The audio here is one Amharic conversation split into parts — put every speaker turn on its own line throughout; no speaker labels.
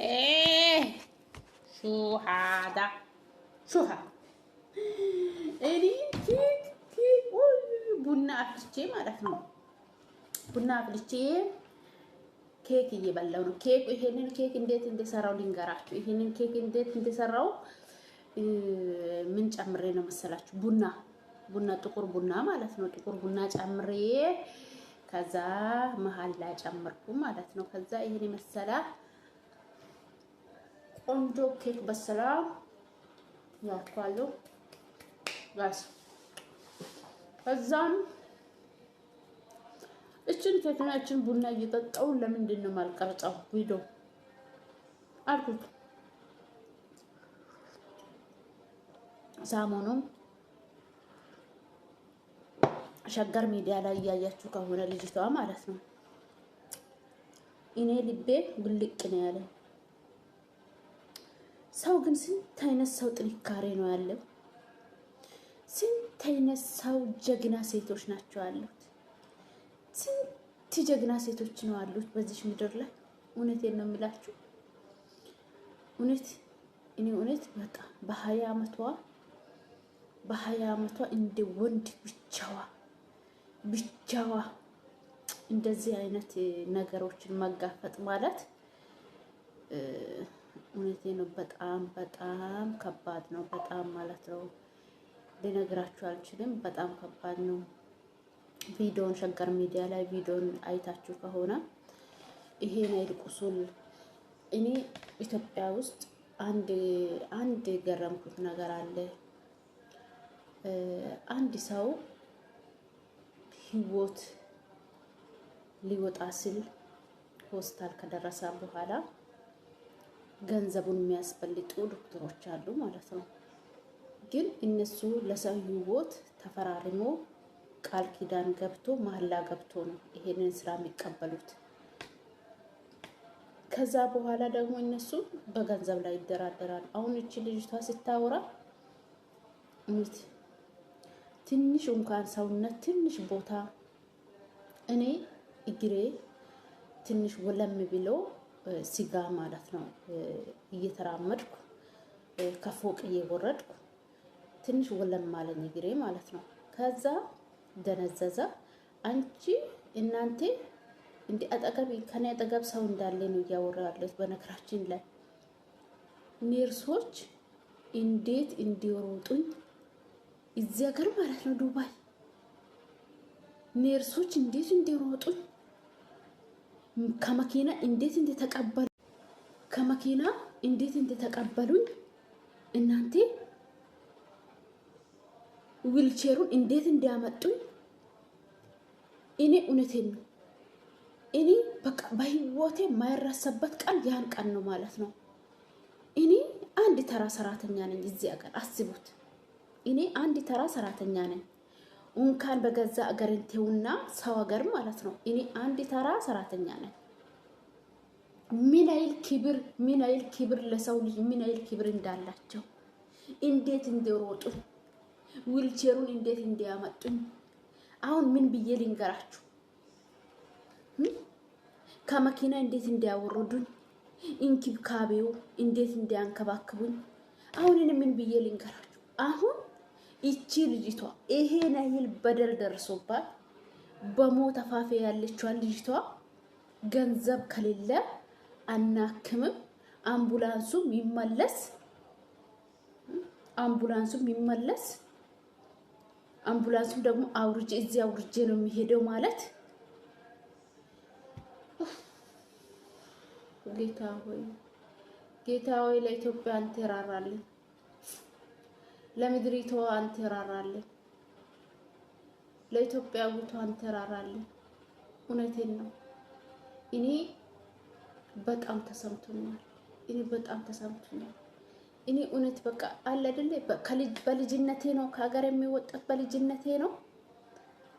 ايه شو هذا شو هذا እኔ ኬክ ቡና አፍልቼ ማለት ነው። ቡና አፍልቼ ኬክ እየበላው ነው። ይሄንን ኬክ እንዴት እንደሰራው ልንገራችሁ። ይሄንን ኬክ እንዴት እንደሰራው ምን ጨምሬ ነው መሰላችሁ? ቡና ጥቁር ቡና ማለት ነው። ጥቁር ቡና ጨምሬ ከዛ መሀል ላይ ጨምርኩ ማለት ነው። ከዛ ይሄን መሰላ ቆንጆ ኬክ በሰላ ያልኳለሁ ጋስ ከዛም እችን ኬክናችን ቡና እየጠጣው ለምንድን ነው ማልቀርጸው ቪዲዮ አልኩት። ሳሞኑን ሸገር ሚዲያ ላይ እያያችሁ ከሆነ ልጅቷ ማለት ነው እኔ ልቤ ብልቅ ነው ያለ። ሰው ግን ስንት አይነት ሰው ጥንካሬ ነው ያለው። ስንት አይነት ሰው ጀግና ሴቶች ናቸው ያሉት። ስንት ጀግና ሴቶች ነው ያሉት በዚህ ምድር ላይ። እውነቴን ነው የምላችሁ። እውነት በጣም በ20 አመቷ እንደ ወንድ ብቻዋ እንደዚህ አይነት ነገሮችን መጋፈጥ ማለት እውነቴን ነው በጣም ከባድ ነው። በጣም ማለት ነው ልነግራችሁ አልችልም። በጣም ከባድ ነው። ቪዲዮን ሸገር ሚዲያ ላይ ቪዲዮን አይታችሁ ከሆነ ይሄን አይልቁሱል። እኔ ኢትዮጵያ ውስጥ አንድ ገረምኩት ነገር አለ። አንድ ሰው ህይወት ሊወጣ ሲል ሆስፒታል ከደረሰ በኋላ ገንዘቡን የሚያስበልጡ ዶክተሮች አሉ ማለት ነው። ግን እነሱ ለሰው ህይወት ተፈራርሞ ቃል ኪዳን ገብቶ መሐላ ገብቶ ነው ይሄንን ስራ የሚቀበሉት። ከዛ በኋላ ደግሞ እነሱ በገንዘብ ላይ ይደራደራሉ። አሁን እቺ ልጅቷ ስታወራ ትንሽ እንኳን ሰውነት ትንሽ ቦታ እኔ እግሬ ትንሽ ወለም ብሎ ሲጋ ማለት ነው እየተራመድኩ ከፎቅ እየወረድኩ ትንሽ ወለም ማለኝ እግሬ ማለት ነው። ከዛ ደነዘዛ። አንቺ እናንተ እንደ አጠገብ ከኔ አጠገብ ሰው እንዳለ ነው እያወራለች። በነገራችን ላይ ነርሶች እንዴት እንዲሮጡኝ እዚህ ሀገር ማለት ነው ዱባይ ነርሶች እንዴት እንዲሮጡኝ ከመኪና እንዴት እንደተቀበሉኝ እናንተ ዊልቸሩን እንዴት እንዲያመጡኝ እኔ እውነቴን ነው። እኔ በቃ በህይወቴ የማይረሳበት ቀን ያን ቀን ነው ማለት ነው። እኔ አንድ ተራ ሰራተኛ ነኝ እዚህ ሀገር አስቡት። እኔ አንድ ተራ ሰራተኛ ነኝ። እንኳን በገዛ አገርንቴውና ሰው ሀገር ማለት ነው። እኔ አንድ ተራ ሰራተኛ ነኝ። ምን አይል ክብር ለሰው ልጅ ምን አይል ክብር እንዳላቸው እንዴት እንደሮጡኝ ዊልቸሩን እንዴት እንዲያመጡኝ አሁን ምን ብዬ ልንገራችሁ? ከመኪና እንዴት እንዲያወርዱኝ እንክብካቤው እንዴት እንዲያንከባክቡኝ አሁን ምን ብዬ ልንገራችሁ? አሁን እቺ ልጅቷ ይሄን አይል በደል ደርሶባት በሞት አፋፍ ያለችው ልጅቷ ገንዘብ ከሌለ አናክምም፣ አምቡላንሱም ይመለስ አምቡላንሱም ደግሞ እዚህ አውርጄ ነው የሚሄደው ማለት ጌታ ሆይ ለኢትዮጵያ አንተ ራራልን፣ ለምድሪቷ አንተ ራራልን፣ ለኢትዮጵያ ውቷ አንተ ራራልን። እውነቴን ነው። እኔ በጣም ተሰምቶኛል። እኔ እውነት በቃ አለ አይደለ በልጅነቴ ነው ከሀገር የሚወጣት በልጅነቴ ነው።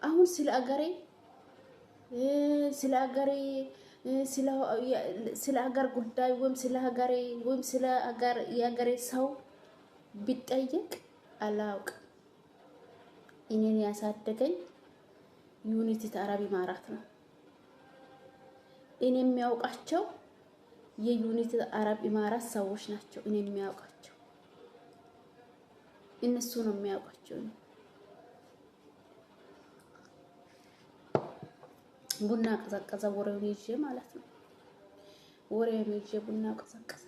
አሁን ስለ ሀገር ጉዳይ ወይም ስለ ሀገሬ ወይም ስለ የሀገሬ ሰው ቢጠየቅ አላውቅም። እኔን ያሳደገኝ ዩኒቲ አረብ ኢማራት ነው። እኔ የሚያውቃቸው የዩናይትድ አረብ ኢማራት ሰዎች ናቸው እኔ የሚያውቃቸው እነሱ ነው የሚያውቃቸው ቡና ቀዘቀዘ ወሬውን ይዤ ማለት ነው ወሬውን ይዤ ቡና ቀዘቀዘ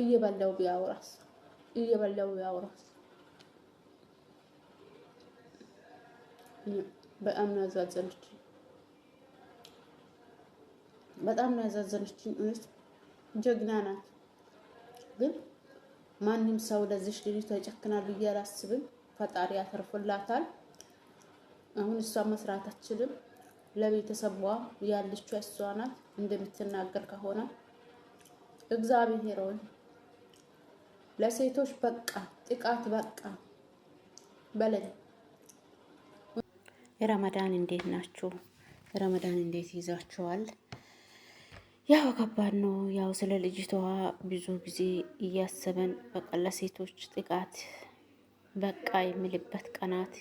እየበላው ቢያወራስ በጣም ነው ያዛዘነችኝ እውነት ጀግና ናት ግን ማንንም ሰው ለዚህ ልጅ ተጨክናል ብዬ አላስብም ፈጣሪ ያተርፍላታል አሁን እሷ መስራት አትችልም ለቤተሰቧ ያለችው እሷ ናት እንደምትናገር ከሆነ እግዚአብሔር ሆይ ለሴቶች በቃ ጥቃት በቃ በለን ረመዳን እንዴት ናችሁ ረመዳን እንዴት ይዛችኋል ያው ከባድ ነው ያው ስለ ልጅቷ ብዙ ጊዜ እያሰበን በቃ ለሴቶች ጥቃት በቃ የሚልበት ቀናት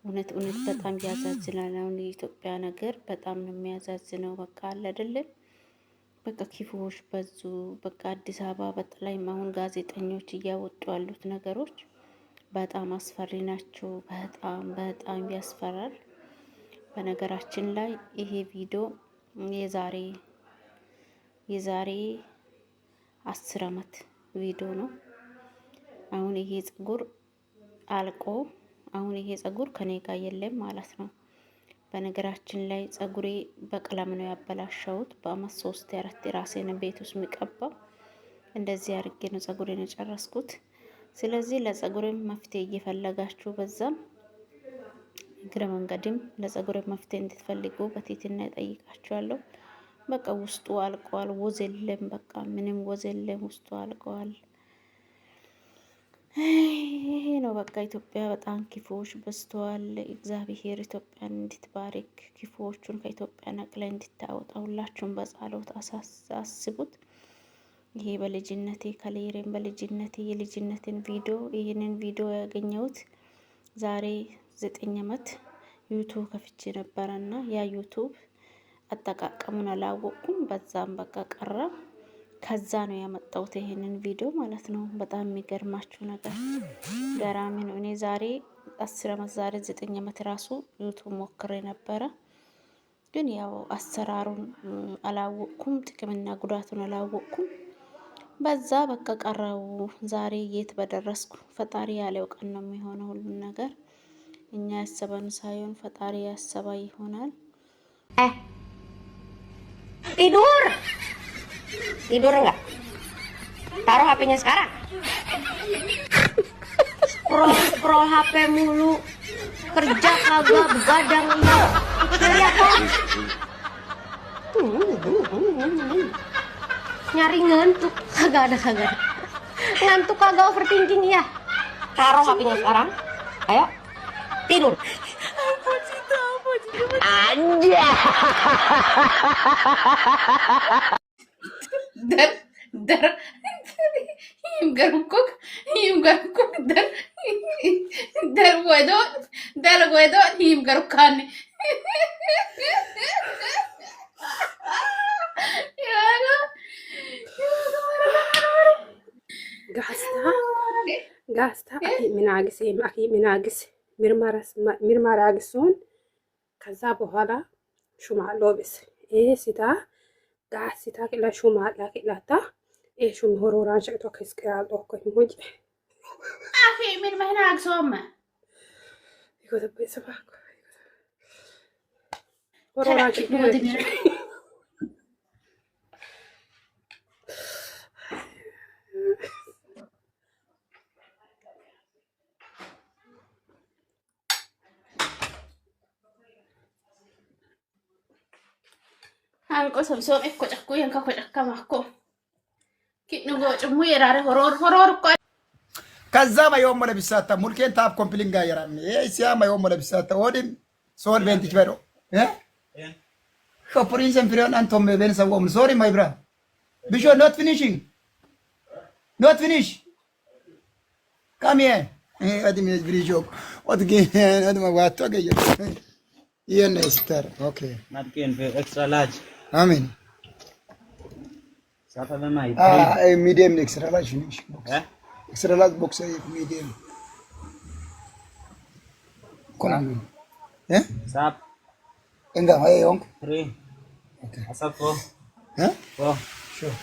እውነት በጣም ያዛዝናል አሁን የኢትዮጵያ ነገር በጣም ነው የሚያዛዝነው በቃ አለ አይደል በቃ ኪፉዎች በዙ በቃ አዲስ አበባ በተለይ አሁን ጋዜጠኞች እያወጡ ያሉት ነገሮች በጣም አስፈሪ ናቸው በጣም ያስፈራል በነገራችን ላይ ይሄ ቪዲዮ የዛሬ 10 አመት ቪዲዮ ነው አሁን ይሄ ጸጉር አልቆ አሁን ይሄ ጸጉር ከኔ ጋር የለም ማለት ነው በነገራችን ላይ ጸጉሬ በቀለም ነው ያበላሸሁት በአመት 3-4 ራሴን ቤት ውስጥ የሚቀባው እንደዚህ አድርጌ ነው ጸጉሬን የጨረስኩት ስለዚህ ለጸጉሬም መፍትሄ እየፈለጋችሁ በዛም እግረ መንገድም ለጸጉሬ መፍትሄ እንድትፈልጉ በትህትና እጠይቃችኋለሁ በቃ ውስጡ አልቋል ወዝ የለም በቃ ምንም ወዝ የለም ውስጡ አልቋል ይሄ ነው በቃ ኢትዮጵያ በጣም ክፉዎች በዝተዋል እግዚአብሔር ኢትዮጵያን እንድትባርክ ክፉዎቹን ከኢትዮጵያ ነቅላ እንድታወጣ ሁላችሁም በጸሎት አሳስቡት ይሄ በልጅነቴ ከሌሬም በልጅነቴ የልጅነቴን ቪዲዮ ይሄንን ቪዲዮ ያገኘሁት ዛሬ 9 አመት ዩቲዩብ ከፍቼ ነበርና ያ ዩቲዩብ አጠቃቀሙን አላወቅኩም በዛም በቃ ቀረ ከዛ ነው ያመጣሁት ይሄንን ቪዲዮ ማለት ነው በጣም የሚገርማችሁ ነገር ገራሚ ነው እኔ ዛሬ 10 አመት ዛሬ 9 አመት ራሱ ዩቲዩብ ሞክሬ ነበረ ግን ያው አሰራሩን አላወቅኩም ጥቅምና ጉዳቱን አላወቅኩም በዛ በቃ ቀረው ዛሬ የት በደረስኩ ፈጣሪ ያለው ቀን ነው የሚሆነው ሁሉ ነገር እኛ ያሰበን ሳይሆን ፈጣሪ ያሰባ ይሆናል
tidur enggak taruh HP-nya sekarang scroll HP mulu kerja kagak begadang enggak lihat kok nyari ngantuk kagak ada ngantuk kagak overthinking ya taruh HP-nya sekarang ayo tidur aja
dar يمكنكم dar wedot يمكنكم
ጋስታ ሚናግስ ምርመራ አግሱን ከዛ በኋላ ሹማ ሎብስ ይሄ ሲታ ጋስታ ከላ ሹማ ላከላታ ይሄ ሹም ሆሮራን ሸቅቶ ከስቀያል ኦኮ ሙጭ
አፊ ምን መናግሶማ
ይጎተበ ሰባኩ ሆሮራን ሸቅቶ
አንቆ ሰብሶም እኮ ጨኩ የንካ ኮጨከማኮ ኪንጎ ጭሙ የራረ ሆሮር እኮ
ከዛ ማየው መለብሳታ ሙልኬን ታፕ ኮምፕሊንግ ጋየራም ሲያ ማየው መለብሳታ ወዲም ሶል ቤንቲች በሮ ሾፕሪንሰን ፍሬውን አንቶም ቤንሰውም ሶሪ ማይ ብራ ቢሾ ኖት ፊኒሽ come here Admi bridge. What again? Adma what again? Yeah, nice star. Okay.
Not again for extra large.
Amen.
Sapa ba mai?
Medium extra large finish.
Eh?
Extra large box medium. Kona. Eh?
Sap
Enggak, ayo, Ong.
3.
Okay.
Asap 4.
Huh?
4.
Sure.